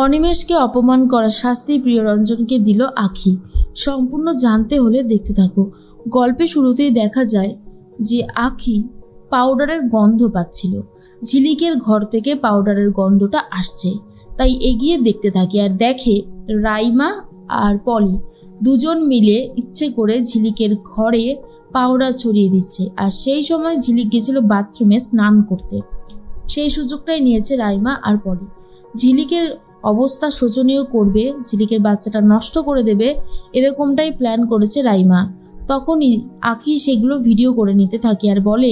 অনিমেষকে অপমান করার শাস্তি প্রিয়রঞ্জনকে দিল আঁখি। সম্পূর্ণ জানতে হলে দেখতে থাকো। গল্পে শুরুতেই দেখা যায় যে আঁখি পাউডারের গন্ধ পাচ্ছিল। ঝিলিকের ঘর থেকে পাউডারের গন্ধটা আসছে, তাই এগিয়ে দেখতে থাকে আর দেখে রাইমা আর পলি দুজন মিলে ইচ্ছে করে ঝিলিকের ঘরে পাউডার ছড়িয়ে দিচ্ছে। আর সেই সময় ঝিলিক গেছিল বাথরুমে স্নান করতে, সেই সুযোগটাই নিয়েছে রাইমা আর পলি। ঝিলিকের অবস্থা শোচনীয় করবে, ঝিলিকের বাচ্চাটা নষ্ট করে দেবে, এরকমটাই প্ল্যান করেছে রাইমা। তখনই আঁখি সেগুলো ভিডিও করে নিতে থাকে আর বলে,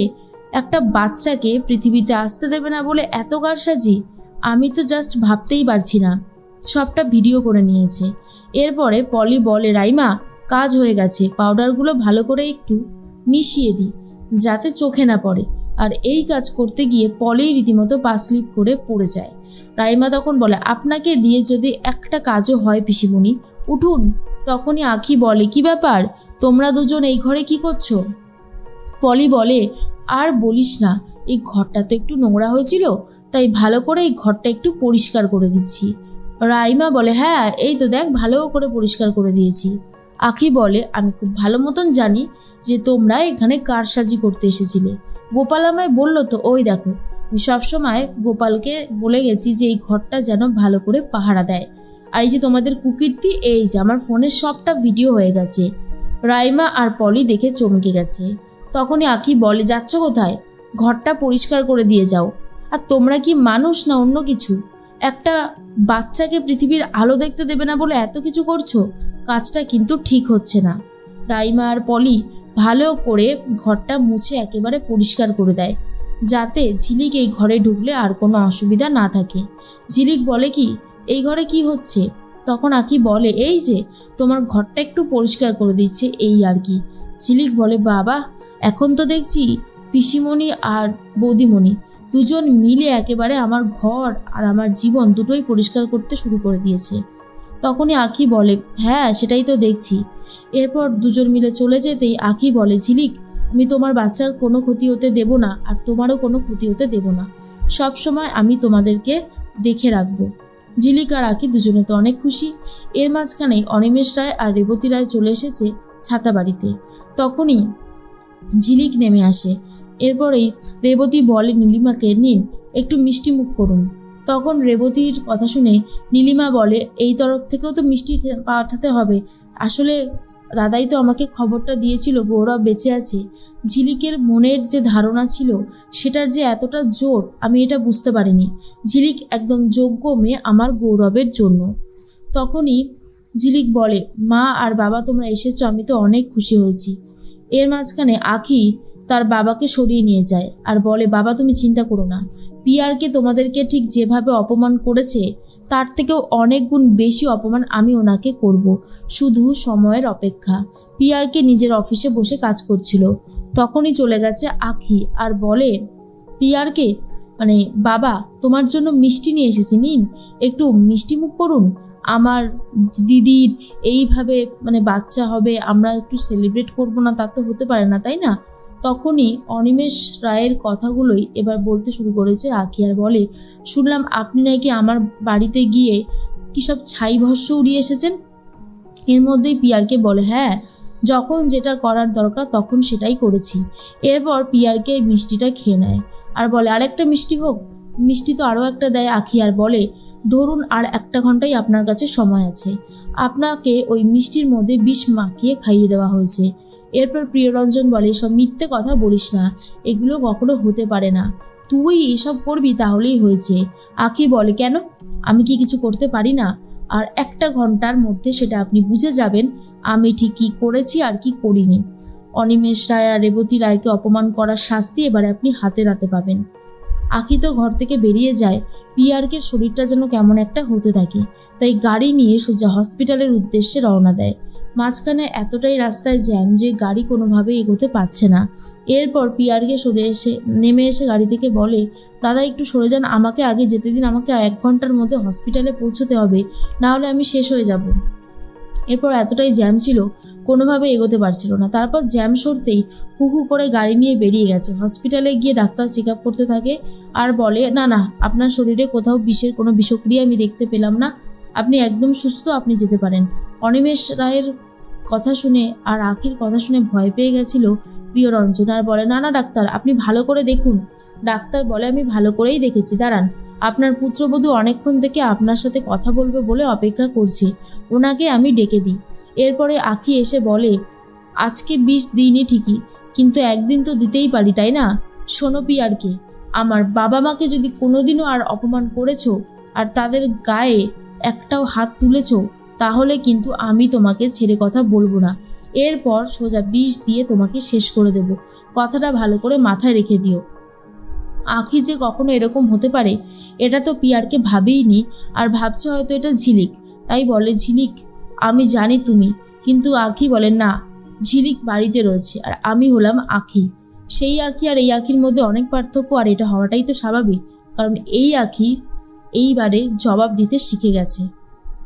একটা বাচ্চাকে পৃথিবীতে আসতে দেবে না বলে এত কারসাজি, আমি তো জাস্ট ভাবতেই পারছি না। সবটা ভিডিও করে নিয়েছে। এরপরে পলি বলে, রাইমা কাজ হয়ে গেছে, পাউডারগুলো ভালো করে একটু মিশিয়ে দিই যাতে চোখে না পড়ে। আর এই কাজ করতে গিয়ে পলি রীতিমতো পা স্লিপ করে পড়ে যায়। রাইমা তখন বলে, আপনাকে দিয়ে যদি একটা কাজও হয় পিসিমণি, উঠুন। তখনই আঁখি বলে, কি ব্যাপার, তোমরা দুজন এই ঘরে কি করছো? পলি বলে, আর বলিস না, এই ঘরটা তো একটু নোংরা হয়েছিল, তাই ভালো করে এই ঘরটা একটু পরিষ্কার করে দিচ্ছি। রাইমা বলে, হ্যাঁ এই তো দেখ ভালো করে পরিষ্কার করে দিয়েছি। আঁখি বলে, আমি খুব ভালো মতন জানি যে তোমরা এখানে কারসাজি করতে এসেছিলে। গোপাল আমায় বললো তো, ওই দেখো আমি সবসময় গোপালকে বলে গেছি যে এই ঘরটা যেন ভালো করে পাহারা দেয়। আর এই যে তোমাদের কুকীর্তি, এই যে আমার ফোনের সবটা ভিডিও হয়ে গেছে। রাইমা আর পলি দেখে চমকে গেছে। তখনই আঁখি বলে, যাচ্ছ কোথায়? ঘরটা পরিষ্কার করে দিয়ে যাও। আর তোমরা কি মানুষ না অন্য কিছু? একটা বাচ্চাকে পৃথিবীর আলো দেখতে দেবে না বলে এত কিছু করছো, কাজটা কিন্তু ঠিক হচ্ছে না। রাইমা আর পলি ভালো করে ঘরটা মুছে একেবারে পরিষ্কার করে দেয়, যাতে ঝিলিক এই ঘরে ঢুকলে আর কোনো অসুবিধা না থাকে। ঝিলিক বলে, কি এই ঘরে কি হচ্ছে? তখন আঁখি বলে, এই যে তোমার ঘরটা একটু পরিষ্কার করে দিচ্ছে, এই আর কি। ঝিলিক বলে, বাবা এখন তো দেখছি পিসিমণি আর বৌদিমণি দুজন মিলে একেবারে আমার ঘর আর আমার জীবন দুটোই পরিষ্কার করতে শুরু করে দিয়েছে। তখনই আঁখি বলে, হ্যাঁ সেটাই তো দেখছি। এরপর দুজন মিলে চলে যেতেই আঁখি বলে, ঝিলিক আমি তোমার বাচ্চার কোনো ক্ষতি হতে দেব না, আর তোমারও কোনো ক্ষতি হতে দেব না। সব সময় আমি তোমাদেরকে দেখে রাখবো। ঝিলিক আর আঁখি দুজনে তো অনেক খুশি। এর মাঝখানেই অনিমেষ রায় আর রেবতী রায় চলে এসেছে ছাতা বাড়িতে। তখনই ঝিলিক নেমে আসে। এরপরেই রেবতী বলে নীলিমাকে, নিন একটু মিষ্টি মুখ করুন। তখন রেবতীর কথা শুনে নীলিমা বলে, এই তরফ থেকেও তো মিষ্টি পাঠাতে হবে। আসলে দাদাই তো আমাকে খবরটা দিয়েছিল গৌরব বেঁচে আছে। ঝিলিকের মনের যে ধারণা ছিল সেটার যে এতটা জোর আমি এটা বুঝতে পারিনি। ঝিলিক একদম যোগ্য মেয়ে আমার গৌরবের জন্য। তখনই ঝিলিক বলে, মা আর বাবা তোমরা এসেছো, আমি তো অনেক খুশি হয়েছি। এর মাঝখানে আঁখি তার বাবাকে সরিয়ে নিয়ে যায় আর বলে, বাবা তুমি চিন্তা করো না, পিয়ারকে তোমাদেরকে ঠিক যেভাবে অপমান করেছে তার থেকেও অনেক গুণ বেশি অপমান আমি ওনাকে করব, শুধু সময়ের অপেক্ষা। পিয়ারকে নিজের অফিসে বসে কাজ করছিল। তখনই চলে গেছে আঁখি আর বলে পিয়ারকে, বাবা তোমার জন্য মিষ্টি নিয়ে এসেছি, নিন একটু মিষ্টি মুখ করুন। আমার দিদির এইভাবে বাচ্চা হবে, আমরা একটু সেলিব্রেট করব না, তা তো হতে পারে না, তাই না? তখনই অনিমেষ রায়ের কথাগুলোই এবার বলতে শুরু করেছে আঁখি আর বলে, শুনলাম আপনি নাকি আমার বাড়িতে গিয়ে কি সব ছাই ভস্য উড়িয়ে এসেছেন। এর মধ্যেই পিয়ারকে বলে, হ্যাঁ যখন যেটা করার দরকার তখন সেটাই করেছি। এরপর পিয়ারকে মিষ্টিটা খেয়ে নেয় আর বলে, আরেকটা মিষ্টি হোক। মিষ্টি তো আরও একটা দেয় আঁখি আর বলে, ধরুন আর 1 ঘন্টাই আপনার কাছে সময় আছে, আপনাকে ওই মিষ্টির মধ্যে বিষ মাখিয়ে খাইয়ে দেওয়া হয়েছে। এরপর প্রিয়রঞ্জন বলে, এসব মিথ্যে কথা বলিস না, এগুলো কখনো হতে পারে না, তুই এসব করবি তাহলেই হয়েছে। আঁখি বলে, কেন আমি কি কিছু করতে পারি না? আর 1 ঘন্টার মধ্যে সেটা আপনি বুঝে যাবেন আমি ঠিক কী করেছি আর কি করিনি। অনিমেষ রায় আর রেবতী রায়কে অপমান করার শাস্তি এবারে আপনি হাতে নাতে পাবেন। আঁখি তো ঘর থেকে বেরিয়ে যায়। পিয়ারকে শরীরটা যেন কেমন একটা হতে থাকে, তাই গাড়ি নিয়ে সোজা হসপিটালের উদ্দেশ্যে রওনা দেয়। মাঝখানে এতটাই রাস্তায় জ্যাম যে গাড়ি কোনোভাবেই এগোতে পারছে না। এরপর পিয়ারকে নেমে এসে গাড়ি থেকে বলে, দাদা একটু সরে যান, আমাকে আগে যেতে দিন, আমাকে 1 ঘন্টার মধ্যে হসপিটালে পৌঁছতে হবে, না হলে আমি শেষ হয়ে যাব। এরপর এতটাই জ্যাম ছিল, কোনোভাবে এগোতে পারছিল না। তারপর জ্যাম সরতেই হু করে গাড়ি নিয়ে বেরিয়ে গেছে। হসপিটালে গিয়ে ডাক্তার চেক আপ করতে থাকে আর বলে, না না, আপনার শরীরে কোথাও বিষের কোনো বিষক্রিয়া আমি দেখতে পেলাম না, আপনি একদম সুস্থ, আপনি যেতে পারেন। অনিমেষ রায়ের কথা শুনে আর আখির কথা শুনে ভয় পেয়ে গেছিল প্রিয়রঞ্জন, আর বলে, না না ডাক্তার, আপনি ভালো করে দেখুন। ডাক্তার বলে, আমি ভালো করেই দেখেছি, দাঁড়ান, আপনার পুত্রবধূ অনেকক্ষণ থেকে আপনার সাথে কথা বলবে বলে অপেক্ষা করছে, ওনাকে আমি ডেকে দিই। এরপরে আখি এসে বলে, আজকে বিষ দিইনি ঠিকই, কিন্তু একদিন তো দিতেই পারি, তাই না? শোনো পিয়ারকে, আমার বাবা মাকে যদি কোনোদিনও আর অপমান করেছো আর তাদের গায়ে একটাও হাত তুলেছো, তাহলে কিন্তু আমি তোমাকে ছেড়ে কথা বলবো না। এরপর সোজা বিষ দিয়ে তোমাকে শেষ করে দেব, কথাটা ভালো করে মাথায় রেখে দিও। আখি যে কখনো এরকম হতে পারে এটা তো পিয়ারকে ভাবেইনি, আর ভাবছে হয়তো এটা ঝিলিক, তাই বলে, ঝিলিক আমি জানি তুমি, কিন্তু আখি বলে, না, ঝিলিক বাড়িতে রয়েছে আর আমি হলাম আখি। সেই আখি আর এই আখির মধ্যে অনেক পার্থক্য, আর এটা হওয়াটাই তো স্বাভাবিক, কারণ এই আখি এইবারে জবাব দিতে শিখে গেছে।